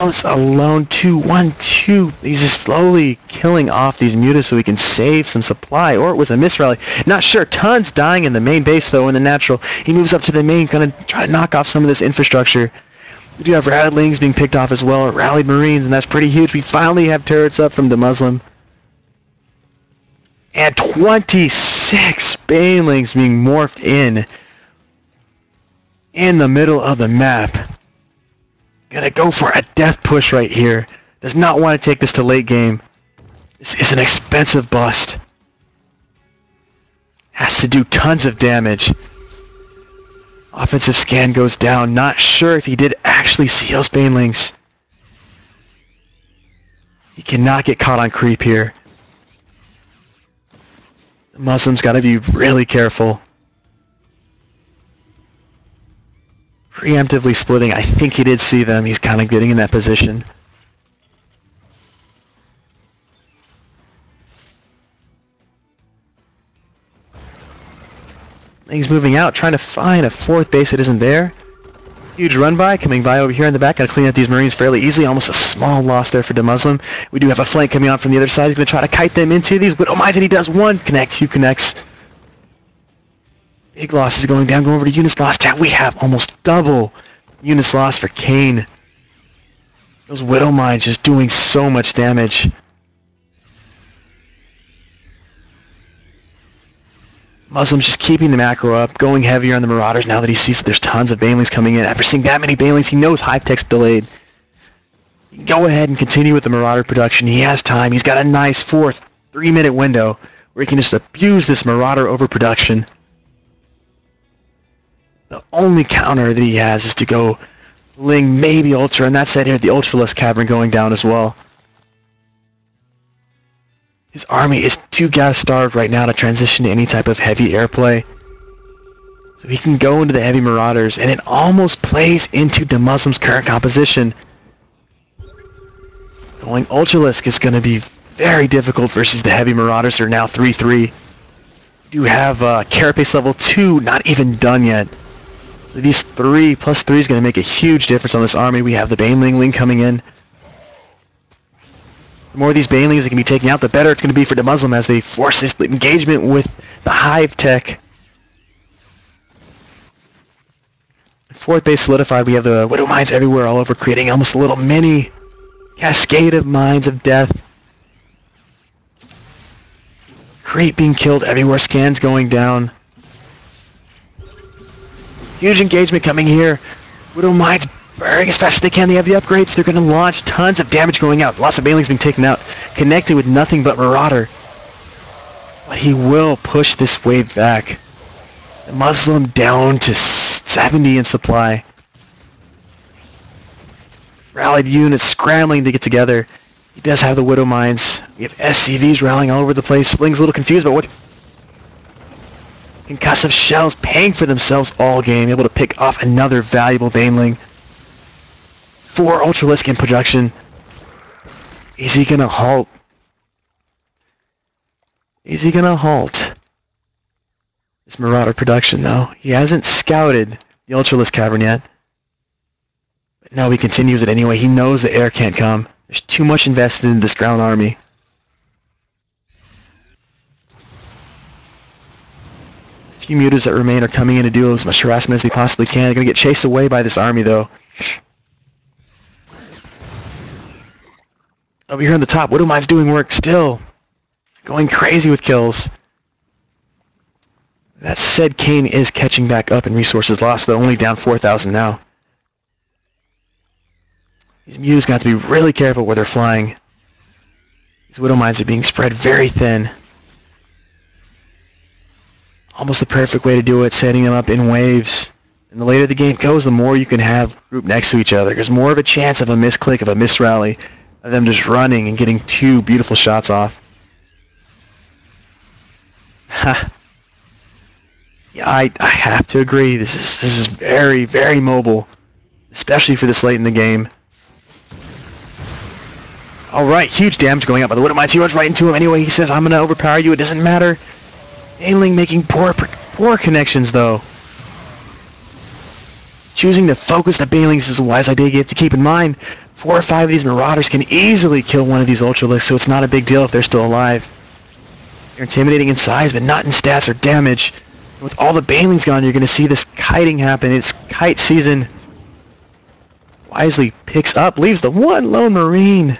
House alone. 2-1-2. He's just slowly killing off these mutas so he can save some supply. Or it was a misrally. Not sure. Tons dying in the main base, though, in the natural. He moves up to the main, gonna try to knock off some of this infrastructure. We do have Ratlings being picked off as well. Rallied Marines, and that's pretty huge. We finally have turrets up from Demuslim. And 26 Banelings being morphed in the middle of the map. Gonna go for a death push right here. Does not want to take this to late game. This is an expensive bust. Has to do tons of damage. Offensive scan goes down. Not sure if he did actually see those Banelings. He cannot get caught on creep here. The Muslims got to be really careful. Preemptively splitting. I think he did see them. He's kind of getting in that position. He's moving out, trying to find a fourth base that isn't there. Huge run by, coming by over here in the back. Gotta clean up these Marines fairly easily. Almost a small loss there for Demuslim. We do have a flank coming on from the other side. He's gonna try to kite them into these Widow Mines, and he does one. Connects, two connects. Big losses going down, going over to units lost. Yeah, we have almost double units lost for Kane. Those Widow Mines just doing so much damage. Muslim's just keeping the macro up, going heavier on the Marauders now that he sees that there's tons of Banelings coming in. After seeing that many Banelings, he knows hive tech's delayed. He can go ahead and continue with the Marauder production. He has time. He's got a nice fourth 3-minute window where he can just abuse this Marauder overproduction. The only counter that he has is to go Ling, maybe Ultra, and that's it here, the Ultralisk Cavern going down as well. His army is too gas-starved right now to transition to any type of heavy airplay. So he can go into the heavy Marauders, and it almost plays into Demuslim's current composition. Going Ultralisk is going to be very difficult versus the heavy Marauders that are now 3-3. We do have Carapace level 2 not even done yet. So these 3 plus 3 is going to make a huge difference on this army. We have the Baneling coming in. The more of these Banelings that can be taken out, the better it's going to be for Demuslim as they force this engagement with the hive tech. Fourth base solidified. We have the Widow Mines everywhere all over, creating almost a little mini cascade of mines of death. Creep being killed everywhere, scans going down. Huge engagement coming here. Widow Mines burning as fast as they can. They have the upgrades. They're going to launch tons of damage going out. Lots of Banelings being taken out. Connected with nothing but Marauder. But he will push this wave back. The Muslim down to 70 in supply. Rallied units scrambling to get together. He does have the Widow Mines. We have SCVs rallying all over the place. Sling's a little confused about what... Concussive shells paying for themselves all game. Able to pick off another valuable Baneling. 4 Ultralisk in production. Is he gonna halt? Is he gonna halt this Marauder production though? He hasn't scouted the Ultralisk Cavern yet. But now he continues it anyway. He knows the air can't come. There's too much invested in this ground army. The few mutas that remain are coming in to do as much harassment as they possibly can. They're gonna get chased away by this army though. Over here on the top, Widow Mine's doing work still. Going crazy with kills. That said, Kane is catching back up in resources lost, though only down 4,000 now. These mutas got to be really careful where they're flying. These Widow Mines are being spread very thin. Almost the perfect way to do it, setting them up in waves. And the later the game goes, the more you can have grouped next to each other. There's more of a chance of a misclick, of a misrally, of them just running and getting 2 beautiful shots off. Ha. Yeah, I have to agree. This is very, very mobile, especially for this late in the game. Alright, huge damage going up by the Widow Mines. He runs right into him anyway. He says, I'm going to overpower you. It doesn't matter. Baneling making poor connections, though. Choosing to focus the Banelings is a wise idea you have to keep in mind. 4 or 5 of these Marauders can easily kill one of these Ultralisks, so it's not a big deal if they're still alive. They're intimidating in size, but not in stats or damage. And with all the Banelings gone, you're going to see this kiting happen. It's kite season. Wisely picks up, leaves the one lone Marine.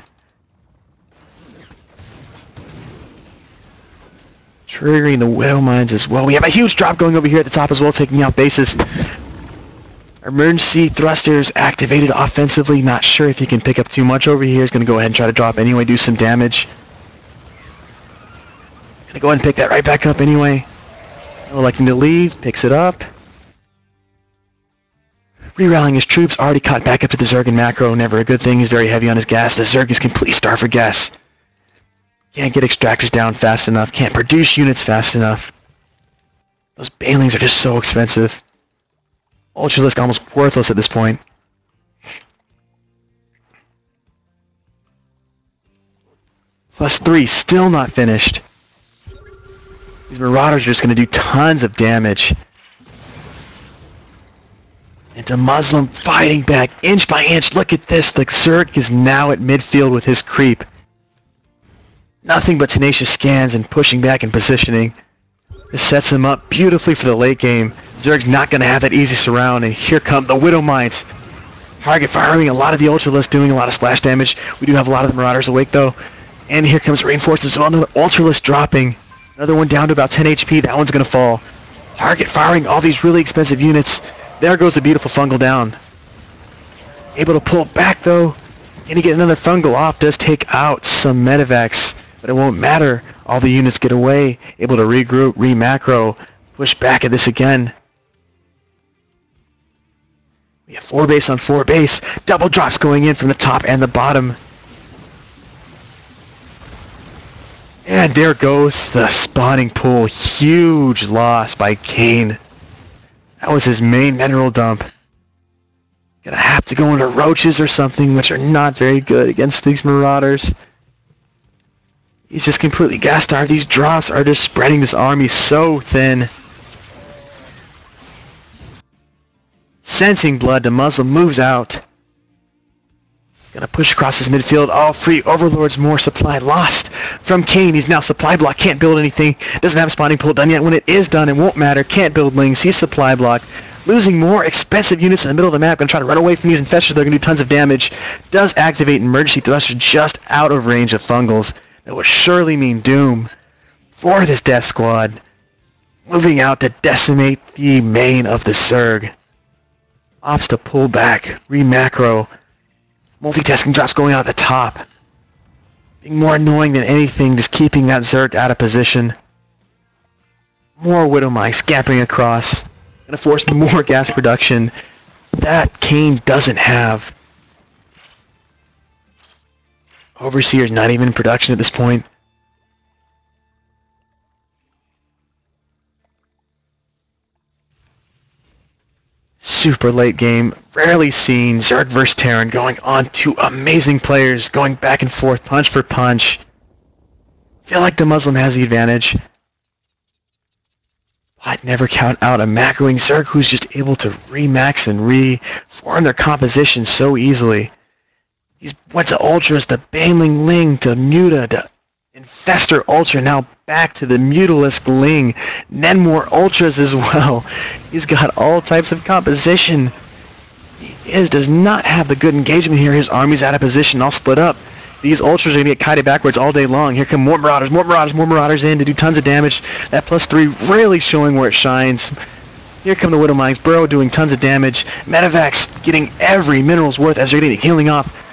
Triggering the Widow Mines as well. We have a huge drop going over here at the top as well, taking out bases. Emergency thrusters activated offensively. Not sure if he can pick up too much over here. He's going to go ahead and try to drop anyway, do some damage. Going to go ahead and pick that right back up anyway. Electing to leave, picks it up. Re-rallying his troops, already caught back up to the Zerg and macro. Never a good thing. He's very heavy on his gas. The Zerg is completely starved for gas. Can't get extractors down fast enough. Can't produce units fast enough. Those Banelings are just so expensive. Ultralisk almost worthless at this point. +3, still not finished. These Marauders are just going to do tons of damage. And Demuslim fighting back inch by inch. Look at this. The Zerg is now at midfield with his creep. Nothing but tenacious scans and pushing back and positioning. This sets him up beautifully for the late game. Zerg's not going to have that easy surround, and here come the Widow Mines. Target firing, a lot of the Ultralisks doing a lot of splash damage. We do have a lot of the Marauders awake though. And here comes reinforcements. Oh, another Ultralisk dropping. Another one down to about 10 HP. That one's going to fall. Target firing all these really expensive units. There goes the beautiful fungal down. Able to pull back though. Can he get another fungal off? Does take out some medevacs, but it won't matter. All the units get away. Able to regroup, re-macro, push back at this again. We have 4 base on 4 base. Double drops going in from the top and the bottom. And there goes the spawning pool. Huge loss by Kane. That was his main mineral dump. Gonna have to go into roaches or something, which are not very good against these Marauders. He's just completely gas starved. These drops are just spreading this army so thin. Sensing blood, Demuslim moves out. Gonna push across his midfield. All free overlords, more supply lost from Kane. He's now supply block. Can't build anything. Doesn't have a spawning pool done yet. When it is done, it won't matter. Can't build lings. He's supply block. Losing more expensive units in the middle of the map. Gonna try to run away from these infestors. They're gonna do tons of damage. Does activate emergency thruster just out of range of fungals. That would surely mean doom for this death squad. Moving out to decimate the main of the Zerg. Opts to pull back. Re-macro. Multitasking drops going out at the top. Being more annoying than anything, just keeping that Zerg out of position. More Widow Mines scampering across. Gonna force more gas production that Kane doesn't have. Overseer's not even in production at this point. Super late game, rarely seen. Zerg vs Terran going on to amazing players, going back and forth, punch for punch. Feel like Demuslim has the advantage. I'd never count out a macroing Zerg who's just able to remax and reform their composition so easily. He's went to Ultras, to Baneling Ling, to Muta, to Infestor Ultra, now back to the Mutalisk Ling, and then more Ultras as well. He's got all types of composition. He does not have the good engagement here. His army's out of position, all split up. These Ultras are going to get kited backwards all day long. Here come more Marauders, more Marauders, more Marauders in to do tons of damage. That +3 really showing where it shines. Here come the Widow Mines, Burrow doing tons of damage. Medevacs getting every mineral's worth as they're getting healing off.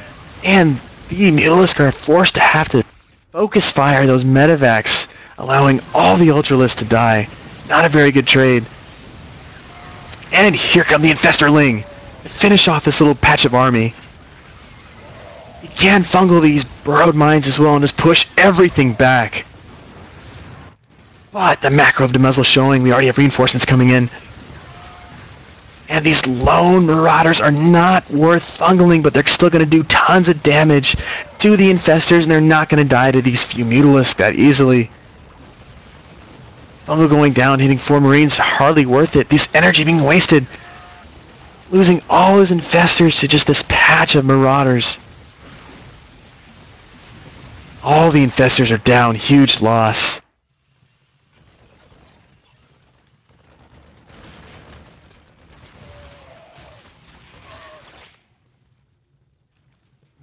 And the Mutalisk are forced to have to focus fire those medevacs, allowing all the Ultralisks to die. Not a very good trade. And here come the Infestor Ling to finish off this little patch of army. You can fungal these burrowed mines as well and just push everything back. But the macro of Demuslim showing we already have reinforcements coming in. And these lone Marauders are not worth fungling, but they're still going to do tons of damage to the Infestors, and they're not going to die to these few Mutalisks that easily. Fungal going down, hitting 4 Marines, hardly worth it. This energy being wasted. Losing all his Infestors to just this patch of Marauders. All the infestors are down. Huge loss.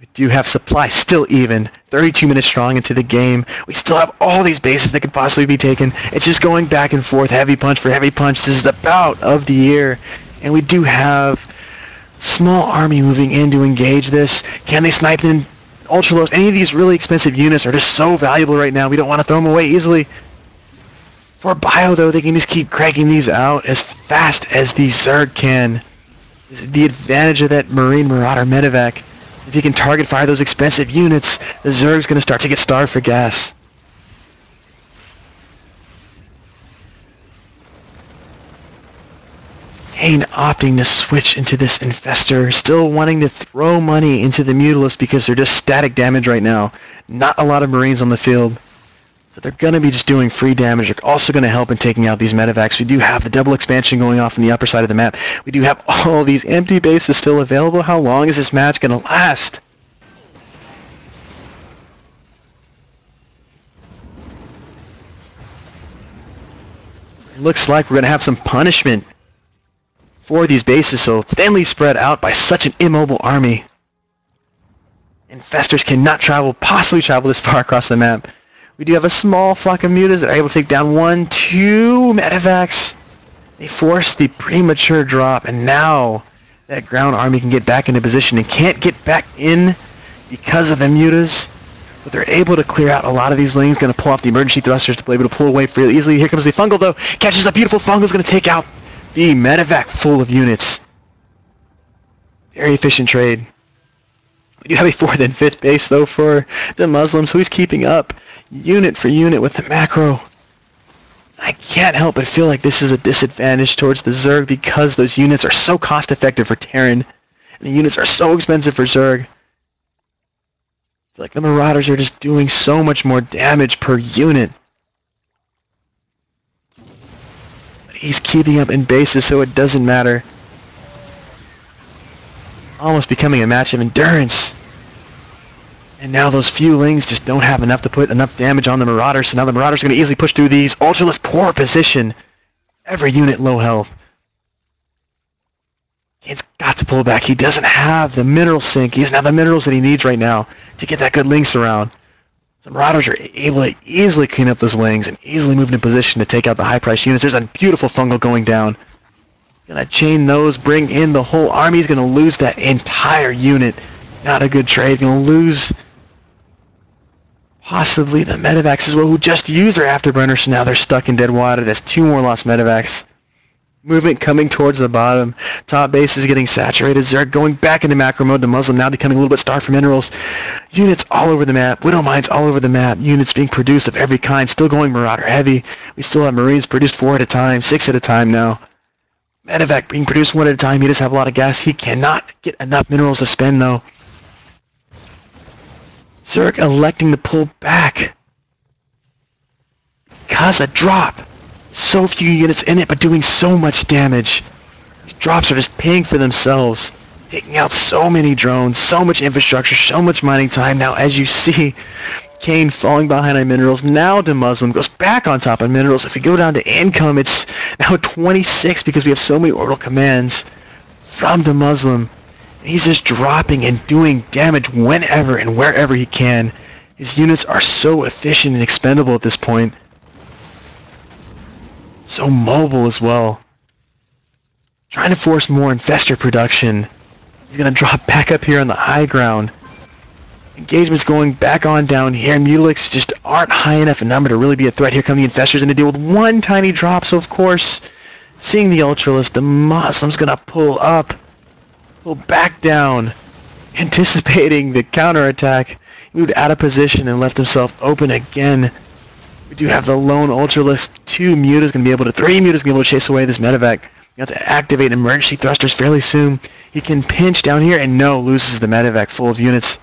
We do have supply still even. 32 minutes strong into the game. We still have all these bases that could possibly be taken. It's just going back and forth. Heavy punch for heavy punch. This is the bout of the year. And we do have small army moving in to engage this. Can they snipe in ultra lows? Any of these really expensive units are just so valuable right now. We don't want to throw them away easily. For bio, though, they can just keep cranking these out as fast as the Zerg can. This is the advantage of that Marine Marauder medevac. If you can target fire those expensive units, the Zerg's going to start to get starved for gas. Kane opting to switch into this Infestor, still wanting to throw money into the Mutalisks because they're just static damage right now. Not a lot of Marines on the field. So they're going to be just doing free damage. They're also going to help in taking out these medevacs. We do have the double expansion going off on the upper side of the map. We do have all these empty bases still available. How long is this match going to last? It looks like we're going to have some punishment for these bases, so thinly spread out by such an immobile army. Infestors cannot possibly travel this far across the map. We do have a small flock of mutas that are able to take down 1, 2 medevacs. They force the premature drop, and now that ground army can get back into position and can't get back in because of the mutas. But they're able to clear out a lot of these lanes, going to pull off the emergency thrusters to be able to pull away fairly easily. Here comes the fungal, though. Catches a beautiful fungal, is going to take out the medevac full of units. Very efficient trade. We do have a 4th and 5th base, though, for the Muslims, so he's keeping up unit for unit with the macro. I can't help but feel like this is a disadvantage towards the Zerg because those units are so cost-effective for Terran, and the units are so expensive for Zerg. I feel like the Marauders are just doing so much more damage per unit. But he's keeping up in bases, so it doesn't matter. Almost becoming a match of endurance. And now those few Lings just don't have enough to put enough damage on the Marauders, so now the Marauders are going to easily push through these. Ultralisk, poor position. Every unit low health. Kane's got to pull back. He doesn't have the mineral sink. He doesn't have the minerals that he needs right now to get that good Lynx around. The Marauders are able to easily clean up those Lings and easily move into position to take out the high-priced units. There's a beautiful fungal going down. Gonna chain those, bring in the whole army. He's gonna lose that entire unit. Not a good trade. Gonna lose possibly the medevacs as well, who just used their afterburner, so now they're stuck in dead water. That's 2 more lost medevacs. Movement coming towards the bottom. Top base is getting saturated. Zerg going back into macro mode. The Muslim now becoming a little bit starved for minerals. Units all over the map. Widow mines all over the map. Units being produced of every kind. Still going Marauder heavy. We still have Marines produced 4 at a time, 6 at a time now. Medevac being produced 1 at a time. He does have a lot of gas. He cannot get enough minerals to spend, though. Zerg electing to pull back. Because a drop. So few units in it, but doing so much damage. These drops are just paying for themselves. Taking out so many drones, so much infrastructure, so much mining time. Now, as you see, Kane falling behind on minerals. Now Demuslim goes back on top of minerals. If we go down to income, it's now 26 because we have so many orbital commands from Demuslim. He's just dropping and doing damage whenever and wherever he can. His units are so efficient and expendable at this point. So mobile as well. Trying to force more infestor production. He's going to drop back up here on the high ground. Engagement's going back on down here. Mutalisks just aren't high enough in number to really be a threat. Here come the infestors going to deal with 1 tiny drop. So of course, seeing the Ultralisk, the Muslim's going to pull up. Pull back down. Anticipating the counterattack. He moved out of position and left himself open again. We do have the lone Ultralisk. 2 mutas going to be able to, 3 mutas going to be able to chase away this medevac. You have to activate emergency thrusters fairly soon. He can pinch down here and no, loses the medevac full of units.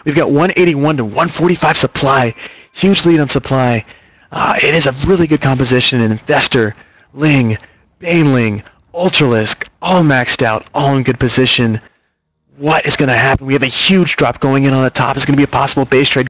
We've got 181 to 145 supply. Huge lead on supply. It is a really good composition. An Infestor, Ling, Baneling, Ultralisk, all maxed out, all in good position. What is going to happen? We have a huge drop going in on the top. It's going to be a possible base trade.